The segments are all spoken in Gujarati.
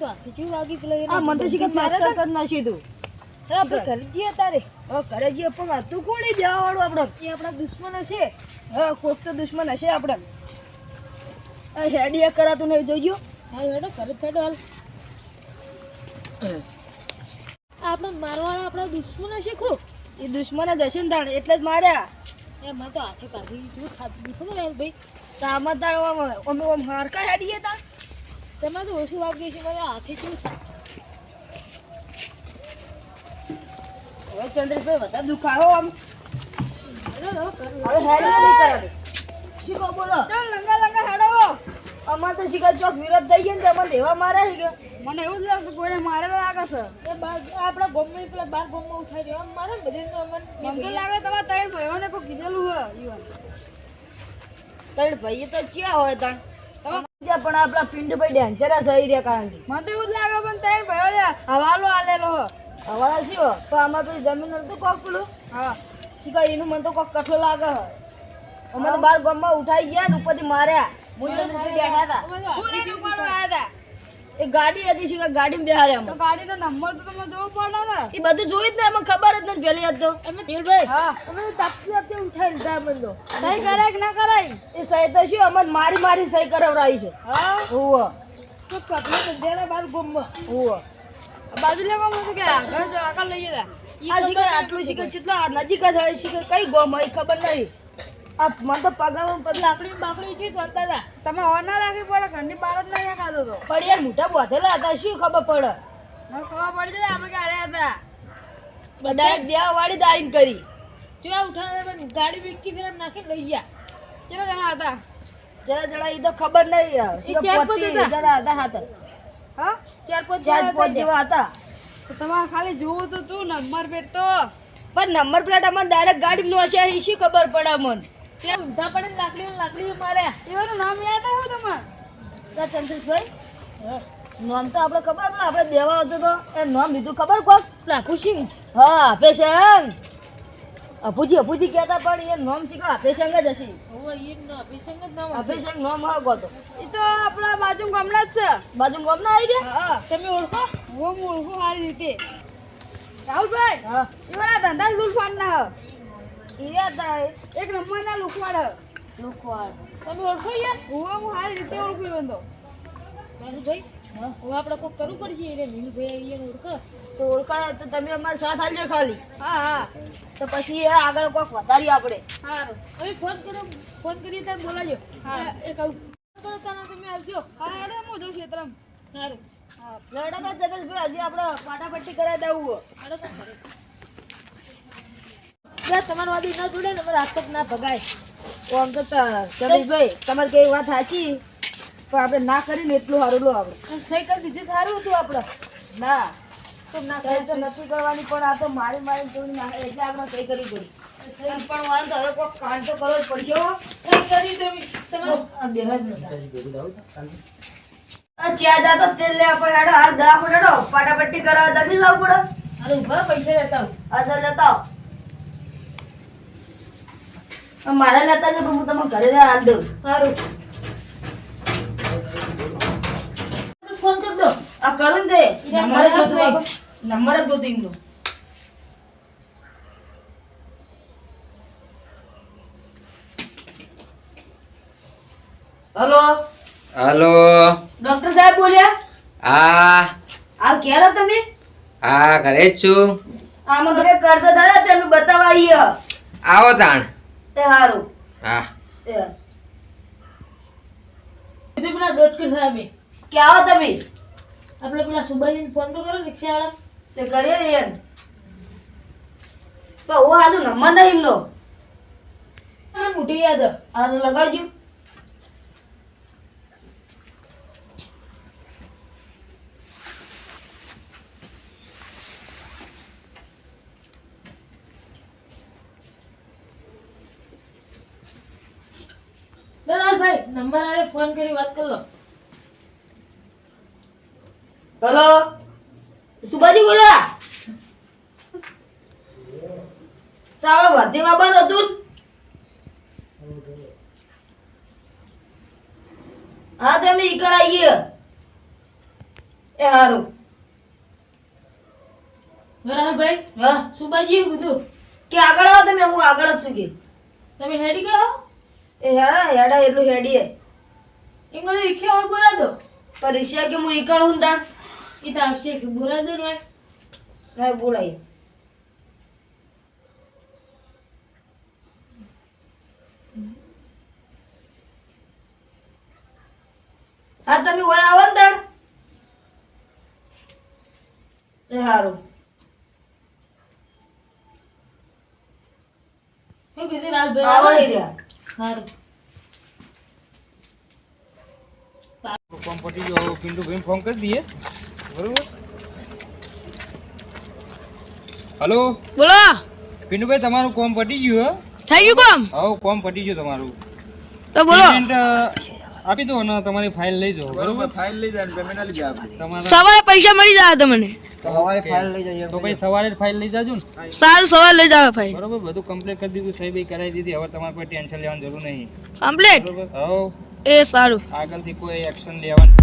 તો હાથી જેવું વાગી પેલો આ મને તો શીખર ફ્રેક્ચર કરી નાખી તું આપણે ઘરે જઈએ તારે હવે ઘરે જઈએ પણ તું કોણી જવા વાળું આપણો એ આપણા દુશ્મન હશે હા કોક તો દુશ્મન હશે આપણે આ હેડી કરાતું નહીં જોઈજો હાલ હેડો ઘરે હેડો હાલ આપણે મારવાળા આપણા દુશ્મન હશે ખૂબ એ દુશ્મન જ હશે ને તાણ એટલે જ માર્યા એમાં તો હાથે કાઢી શું ખાતું દીધું ને યાર ભાઈ તો આમાં તાર અમે આમ હારકા હેડીએ તા તેમાં તો ઓછું વાગ્યું છે મારા હાથે કેવું હવે ચંદ્રેશભાઈ વધારે દુખાવો આમ હેડો હવે હેડી નહીં કરા દે શીખો બોલો ચાલ લંગા લંગા હેડો અમાર તો શીખર ચોક વિરોધ થઈ ગયા ને તેમાં લેવા માર્યા છે કે મને એવું જ લાગે કોઈને મારેલા લાગે છે એ બાર આપણા ગામમાં પેલા બાર ગામમાં ઉઠાઈ રહ્યો મારે બધે તો મને લાગે તમારા ત્રણ ભાઈઓને કોઈ કીધેલું હોય ઈવન તણ ભાઈ તો ક્યાં હોય તાણ પણ આપણા પિંડભાઈ ડેન્જરસ થઈ રહ્યા કારણ કે મને તો એવું જ લાગે પણ ત્રણ ભાઈઓ હવાલો આલેલો હો હવાળા શું તો આમાં પેલી જમીન હતું કોક પેલું હા શીખર એનું મને તો કોક કઠો લાગે અમે તો બાર ગામમાં ઉઠાઈ ગયા ને ઉપરથી માર્યા મુંડા બેઠા હતા એ ગાડી હતી શીખર ગાડીમાં બેહાડ્યા અમે ગાડીનો નંબર તો તમે જોવો પડે ને એ બધું જોયું જ ને એમાં ખબર જ નથી પેલી હતો અમે ધીરભાઈ હા અમે તાપતી તાપતી ઉઠાઈ લીધા બંધો સહી કરાય કે ના કરાય એ સહી તો શું અમને મારી સહી કરાવડાવી છે હા ઓવો તો કપડે બંધેલા બાર ગોમમાં ઓવો બાજુ લેવા મને કે આગળ જો આગળ લઈ જતા આ શીખર આટલું શીખર કેટલા નજીક જ હોય શીખર કઈ ગોમ હોય ખબર નહીં આ મને તો પગામાં પછી લાકડી બાકડી છે તો હતા તમે ઓના રાખી પડે ઘરની બહાર જ નહીં ખાધો તો પણ યાર મોટા બોધેલા હતા શું ખબર પડે મને ખબર પડી જાય અમે ક્યારે હતા ડાયરેક્ટ દેવા વાળી દાઈન કરી જો ઉઠાવે પણ ગાડી વિકી ફેર નાખી લઈ ગયા કેટલા જણા હતા જરા એ તો ખબર નહીં ચાર પાંચ હતા. જરા હતા હાથ હા ચાર પાંચ જેવા હતા તમારે ખાલી જોવું તો તું નંબર પેટ તો પણ નંબર પ્લેટ અમને ડાયરેક્ટ ગાડી નો હશે એ શી ખબર પડે અમને ત્યાં ઊંધા પડે લાકડી માર્યા એવાનું નામ યાદ આવ્યું તમારે ચંદ્રેશભાઈ નામ તો આપણે ખબર ને આપણે દેવા હતો તો એ નામ લીધું ખબર કોક લાખુસિંહ હા અપેશંગ અપુજી કહેતા પણ એ નામ શીખો અપેશંગ જ હશે અપેશંગ નામ હા ગોતો એ તો આપણા બાજુ ગામના જ છે બાજુ ગામના આવી ગયા હા તમે ઓળખો હું ઓળખું સારી રીતે રાહુલભાઈ હા એવાના ધંધા લૂંટવાડ ના ઈયા એક નંબરના લૂંટવાડ લોકવાળ તમે ઓળખો યાર હું સારી રીતે ઓળખું એવો તો ભાઈ હું આપણે કોઈ કરવું પડશે એને નીલભાઈ ઓળખો તો ઓળખાય તો તમે અમારા સાથ આલજો ખાલી હા હા તો પછી એ આગળ કોક વધારી આપણે સારું હવે ફોન કરીએ ત્યારે બોલાજો હા એક આવું કરો તાના તમે આવજો હા અરે હું જોઉં ક્ષેત્રમ સારું હા લડાતા જગતભાઈ હજી આપણે પાટાપટ્ટી કરાવી દેવું અરે તમારા વાદી ના જોડે ને અમારે હાથ ના ભગાય તો આમ તો જગતભાઈ તમારે કઈ વાત સાચી પણ આપણે ના કરીને એટલું સારું લો આપણે સહી કરી દીધી સારું હતું આપણે ના તો ના સહી તો નથી કરવાની પણ આ તો મારી જોડી ના એટલે આપણે સહી કરવી પડી પણ વાંધો હવે કોઈ કાંડ તો કરવો જ પડશે હો. સહી કરી તમે આ બેહવા જ નતા. આ ચા જાતો તેલ લે આપણે હેડો હાલ દવાખાને હેડો પાટાપટ્ટી કરાવવા દગી લાવ પડે અરે ઉભા પૈસા લેતા આ તો લેતા આવો. આ મારા લેતા ને પણ હું તમે ઘરે હાલ દઉં સારું ફોન કરી દો આ કરું ને તે નંબર જ મારા ગોતું હાથમાં. બાબા. નંબર જ ગોતું એમનો હલો હલો ડોક્ટર સાહેબ બોલ્યા આ ક્યારે તમે ઘરે જ છું આમાં ઘરે કરતા દાદા તમે બતાવવા આવીએ આવો તાણ તે સારું હા પેલા ડોક્ટર સાહેબ કે આવો તમે આપણે પેલા સુભાઈને ફોન તો કરો રિક્ષાવાળા તે કરીએ ને યાર તો હું હાજુ નંબર નહીં એમનો મને મોટી યાદ હાલ લગાવજો ભાઈ નંબર આલે ફોન કરી વાત કરી લો હેલો સુબાજી બોલ્યા તો હવે વર્ધીમાં બંધ હતું હા તમે ઈકડ આવીએ એ હારું. બરાબર હા શું બાજી કીધું કે આગળ આવો તમે, હું આગળ જ છું કે. તમે હેડી ગયો એ હેડા એટલું હેડીએ. એમ બધું રિક્ષા હોય બોલા દો પણ રિક્ષા કે હું ઈકણ હું તાણ. એ તો આવશે કે બોલા દો ને હા બોલાય. હા તમે ઓય આવો ને તાણ. એ હારું. શું કીધું રાત આવો ભાઈ ઈ રહ્યા. સારું કોમ પટી ગયો પિન્ટુભાઈ ફોન કરી દઈએ બરોબર. હલો બોલો પિન્ટુભાઈ તમારું કોમ પટી ગયું થઈ ગયું કામ હો કોમ પટી ગયું તમારું. તો બોલો પેમેન્ટ આપી દો અને તમારી ફાઇલ લઈ જાઓ બરોબર. ફાઇલ લઈ જાય પેમેન્ટ લઈ જાય તમારા સવારે પૈસા મળી જાય તમને સવારે ફાઇલ લઈ જાય તો ભાઈ સવારે જ ફાઇલ લઈ જાજો ને સારું સવારે લઈ જાવ ભાઈ બરોબર. બધું કમ્પ્લીટ કરી દીધું સહી બી કરાવી દીધી. હવે તમારે કોઈ ટેન્શન લેવાની જરૂર નહીં કમ્પ્લીટ બરોબર. હો એ સારું આગળથી કોઈ એક્શન લેવાનું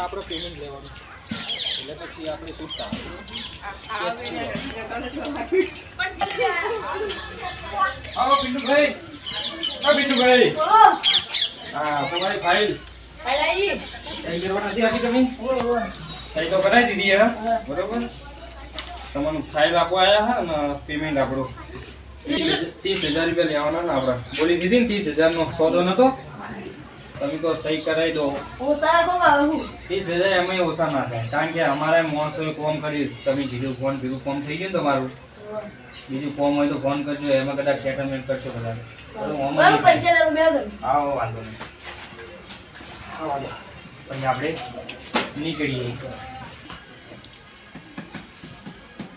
આપણો પેમેન્ટ લેવાનું એટલે પછી આપણે છૂટતા. આવો પિન્ટુભાઈ. પિન્ટુભાઈ હા તમારી ફાઇલ સહી કરવા નથી આપી તમે? સહી તો કરાવી દીધી હે બરોબર. તમારું ફાઇલ આપવા આવ્યા હા અને પેમેન્ટ આપણું 30,000 રૂપિયા લેવાના ને આપણે બોલી દીધી ને 30,000 નો સોદો નતો. તમે તો સહી કરાવી દો. હું સારા કોમ આવું. 30,000 એમાંય ઓછા ના થાય કારણ કે અમારા માણસોએ કોમ કર્યું. તમે કીધું ફોન ભેગું કોમ થઈ ગયું ને તમારું. બીજું કોમ હોય તો ફોન કરજો એમાં કદાચ સેટલમેન્ટ કરશો બધા. બરાબર પૈસા લેવું બે દઉં. આવો વાંધો નહીં. આવો દે. પછી આપણે નીકળીએ.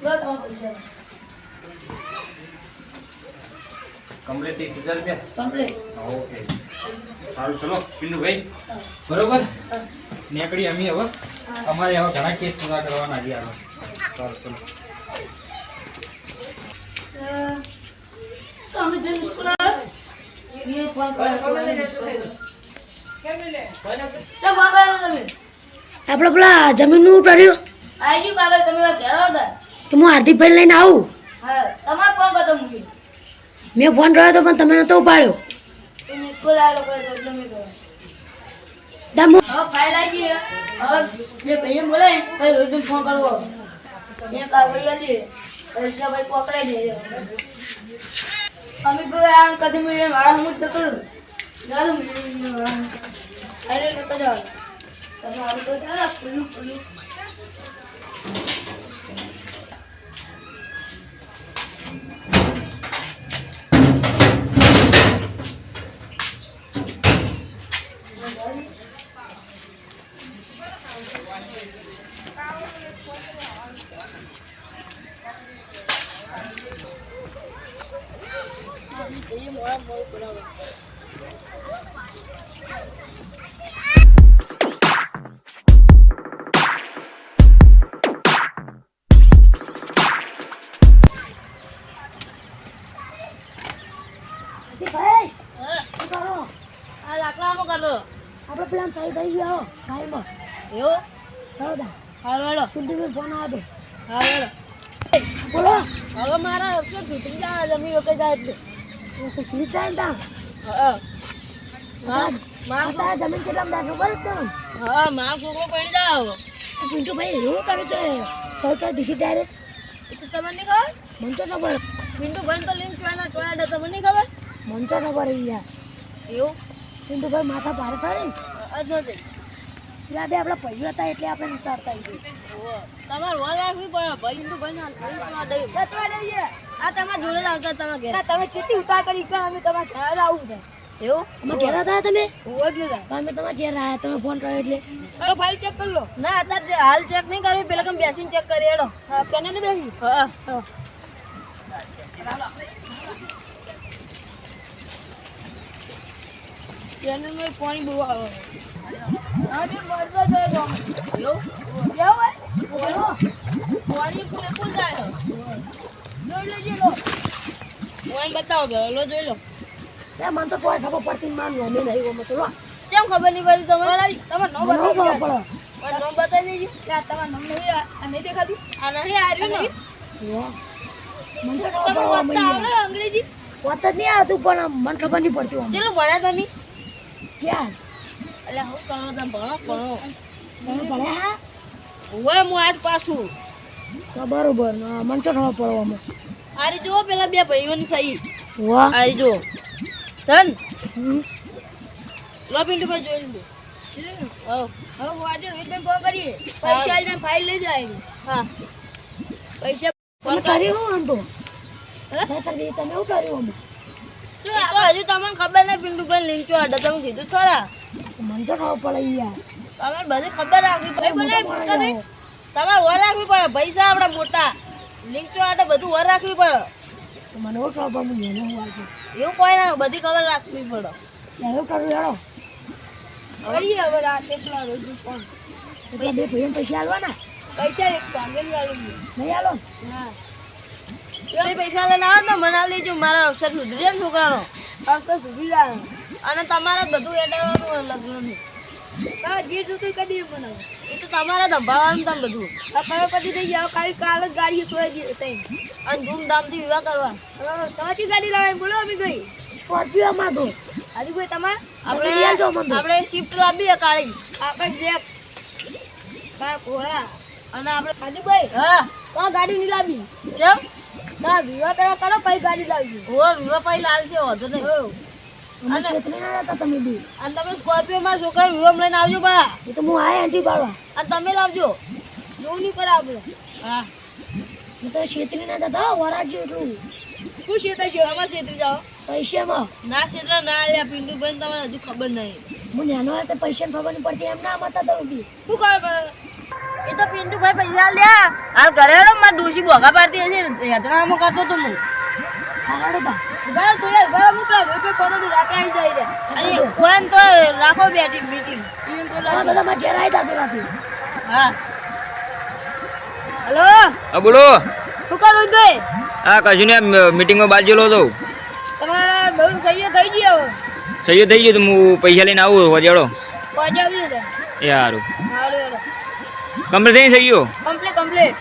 લો તમારા પૈસા. કમ્પ્લીટ 30,000 રૂપિયા. કમ્પ્લીટ. ઓકે સારું ચલો પિન્ટુભાઈ બરોબર નીકળી અમે હવે. અમારે હવે ઘણા કેસ પૂરા કરવાના છે આગળ. સારું ચલો. તમે જેમ સ્કૂલ આવે એ ફોન કરો. ચા ભાગો તમે. આપણે પેલા જમીનનું ઉતાર્યું આઈ ગયું કાગળ તમે ઘેર હતા. તો હું હાર્દિકભાઈ લઈને આવું. હા તમારે ફોન કરતો મૂકી. મેં ફોન કર્યો હતો પણ તમે નતો ઉપાડ્યો. તમે સ્કૂલ આવેલો કોઈ તો એટલે મેં કહ્યું. દામો હવે ફાઇલ આવી ગઈ. હવે જે ભાઈને બોલાય ભાઈ રોજ ફોન કરવો. મેં કાગળ આલી પૈસા ભાઈ પકડાઈ જાય. અમે ભાઈ આ કદી મેં મારા હું જતો રહ્યો. જાદુ અરે નતો જાવ. તમે આવું તો ચાલો સ્કૂલનું ખોલ્યું. ભાઈ શું કરો? આ લાકડામાં કરો આપણે પેલા સહી થઈ ગયો ભાઈમાં. એવું બરોબર હારું હેડો પિન્ટુભાઈ ફોન આવ્યો હારું હેડો બોલો હવે મારા અક્ષર છૂટી જાય જમી વખત જાય એટલે સ્વીટ થાય ને ત્યાં હા તારા જમીન કેટલા દાખલો કરે તમને હા મારો છોકરો પડી જાય હવે પિન્ટુભાઈ એવું કરે છે સહી કરી દીધી ડાયરેક્ટ. એ તો તમને નહીં ખબર મને તો ખબર પિન્ટુભાઈ તો લિંક ચોયના ચોયા તમને નહીં ખબર મને તો ખબર યાર. એવું પિન્ટુભાઈ માથા ભારે પડે ને જ નથી યાદે આપણા પૈસા હતા એટલે આપણે ઉતારતા આવીએ. તમારે વર રાખવી પડે ભાઈ પિન્ટુભાઈ ના આ તમારા જોડે જ આવતા તમે ઘેર તમે કેટલી ઉતાર કરી કે અમે તમારા ઘરે આવું છે. એવું અમે ઘેર હતા તમે હોવો જ નહીં. અમે તમારા ઘેર આવ્યા તમે ફોન કર્યો એટલે હવે ફાઇલ ચેક કરી લો. ના અત્યારે હાલ ચેક નહીં કરવી પેલા તમે બેસીને ચેક કરી હેડો હા પેને ને બેસી. હા પેને મે પાણી બહુ આવે. હા તે મરવા જાય તો. એવું જાવ પાણી ફૂલે ફૂલ જાય લો લેજો લો. ઓન બતાવો પેલો લો જોઈ લો એ મને તો કોઈ ખબર પડતી જ માન અમે નહીં ઓમે તો લો કેમ ખબર નહીં પડી તમારે તમાર નો મને બતાવી ખબર પડે મને નો બતાવી દેજો યાર તમાર નામ નહીં આ નહીં દેખાતું આ નહીં આવ્યું ને વાહ. મને તો ખબર તમે પડે વાંચતા અમે આવડે અંગ્રેજી વાત જ નહીં આવતું પણ મને ખબર નહીં પડતી ઓમે કેટલું ભણ્યા તમે ક્યાં એટલે હું કરો તમે ભણો ભણો તમે ભણ્યા હા ઓય હું આજ પાછું તો બરોબર હા, મને તો ખબર પડે અમે આરી જો પેલા બે ભાઈઓની સહી વાહ આરી જો ધન હમ. લો પિન્ટુ ભાઈ જોઈ લો હા હવે વાજે રીતન ફોન કરીએ પૈસા આવીને ફાઇલ લઈ જાય હા પૈસા તમે કર્યું આમ તો હે? તમે એવું કર્યું અમે તો હજુ તમને ખબર નહીં પિન્ટુ ભાઈ લિંક ચો આડા તમે કીધું ખરા મને તો ખબર પડે યાર તમારે બધી ખબર રાખવી પડે મોટા માણસ આવો. તમારે વર રાખવી પડે પૈસા આપડા મોટા લિંક ચો આડા બધું વર રાખવી પડે મને એવું ખબર પડે હું એને હું આવતું એવું કોઈ ના બધી ખબર રાખવી પડે એવું કર્યું યારો કરીએ હવે રાત એટલા રોજ પણ એટલા બે ભાઈઓને પૈસા આલવાના પૈસા એક પાંગે લાવી નહીં આલો હા તે પૈસા લઈને આવો તો મને લેજો મારા અવસર સુધરી જાય ને છોકરાનો અવસર સુધરી જાય અને તમારે બધું એડાવવાનું લગ્નનું હા જે જોતું કદી બનાવો એ તો તમારે સંભાળવાનું તમે બધું આ ખબર પડી થઈ જાય કાલે કાલે જ ગાડી છોડી દે તઈ અને ધૂમધામથી વિવાહ કરવા તમારી ગાડી લાવે બોલો અમે ગઈ સ્કોર્પિયો માં તો આજે કોઈ તમારે તમે લઈ આવજો મને તો. આપણે શિફ્ટ લાવીએ કાળી આપણે જેક કા કોળા અને આપણે ખાદીભાઈ હા તો ગાડી નહીં લાવી કેમ ના વિવાહ પેલા કરો પછી ગાડી લાવજો ઓ વિવાહ પછી લાવશે વાંધો નહીં અમે છેતરી ના હતા તમે બી અને તમે સ્કોર્પિયો માં છોકરા વિવાહ લઈને આવજો બા એ તો હું આયા એન્ટ્રી પાડવા અને તમે લાવજો જોવું નહીં પડે આપણે હા હું તો છેતરી ના હતા વરાજો એટલું શું છેતર છે આમાં છેતરી જાઓ પૈસામાં ના છેતરા ના લ્યા પિન્ટુ ભાઈ તમને હજુ ખબર નહીં હું નાનો હતો તો પૈસાની ખબર નહીં પડતી એમ ના મતા તમે બી શું કરે એ તો પિન્ટુ ભાઈ પૈસા લ્યા હાલ ઘરે હેડો માર ડોશી ભોગા પાડતી હશે યાત્રામાં કરતો તો હું હારાડો તા ઘર તો ઘર મોકલા રૂપિયા કોનો તો રાતે આવી જાય રે અને કોણ તો રાખો બેટી મીટિંગ આ બધા માં ઘેર આવી જાતો રાતે હા હેલો હા બોલો શું કરો ભાઈ હા કશું ને મીટિંગમાં બાજુ લો તો તમારા બહુ સહી થઈ ગઈ હવે સહી થઈ ગયું તો હું પૈસા લઈને આવું હોજેડો પહોંચાડી દે એ સારું હાલો કમ્પ્લીટ થઈ સહી ગયો કમ્પ્લીટ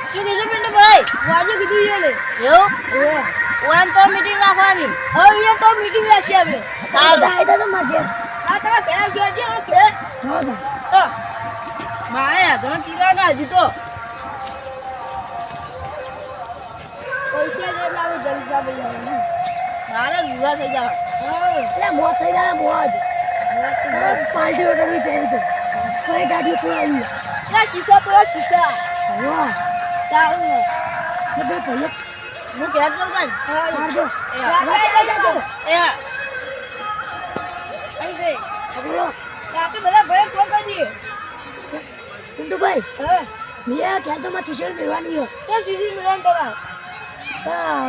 શું કીધું પિન્ટુ ભાઈ વાજે કીધું યો લે એવું ઓન તો મીટિંગ રાખવાની હવે એ તો મીટિંગ રાખી આપણે આ બધા આવી જાતો માં ઘેર આ તમે ઘણા છો જે ઓકે જાઓ તા તો મારે ઘણા ચીરવાના હજી તો પૈસા જેટલા આવે જલસા ભાઈ મારે વિવાહ થઈ જાય એટલે મોત થઈ જાય મોજ પાર્ટી ઓર્ડર બી પહેરી તો કઈ ગાડી ખોલાવી ના શીશા તો શીશા વાહ ચાલ એ બે ભાઈઓ હું ઘેર જાઉં કાન મારજો એ હા આવી ગઈ બોલો રાતે બધા ભાઈ ફોન કરી દઈએ પિન્ટુભાઈ હા મેં ક્યાં તો માં ટી-શર્ટ પહેરવાની હો તો સીસી મિલન તમાર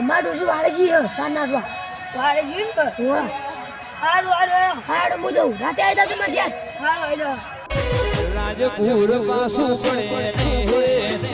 મારા ડોસી વાળે છીએ સાર નાખવા વારે જીમ કર વાહ હારું હારું હાડ હું જઉં રાતે આવી જાતો માં ઘેર હારું હારું રાજપુર પાછું પડે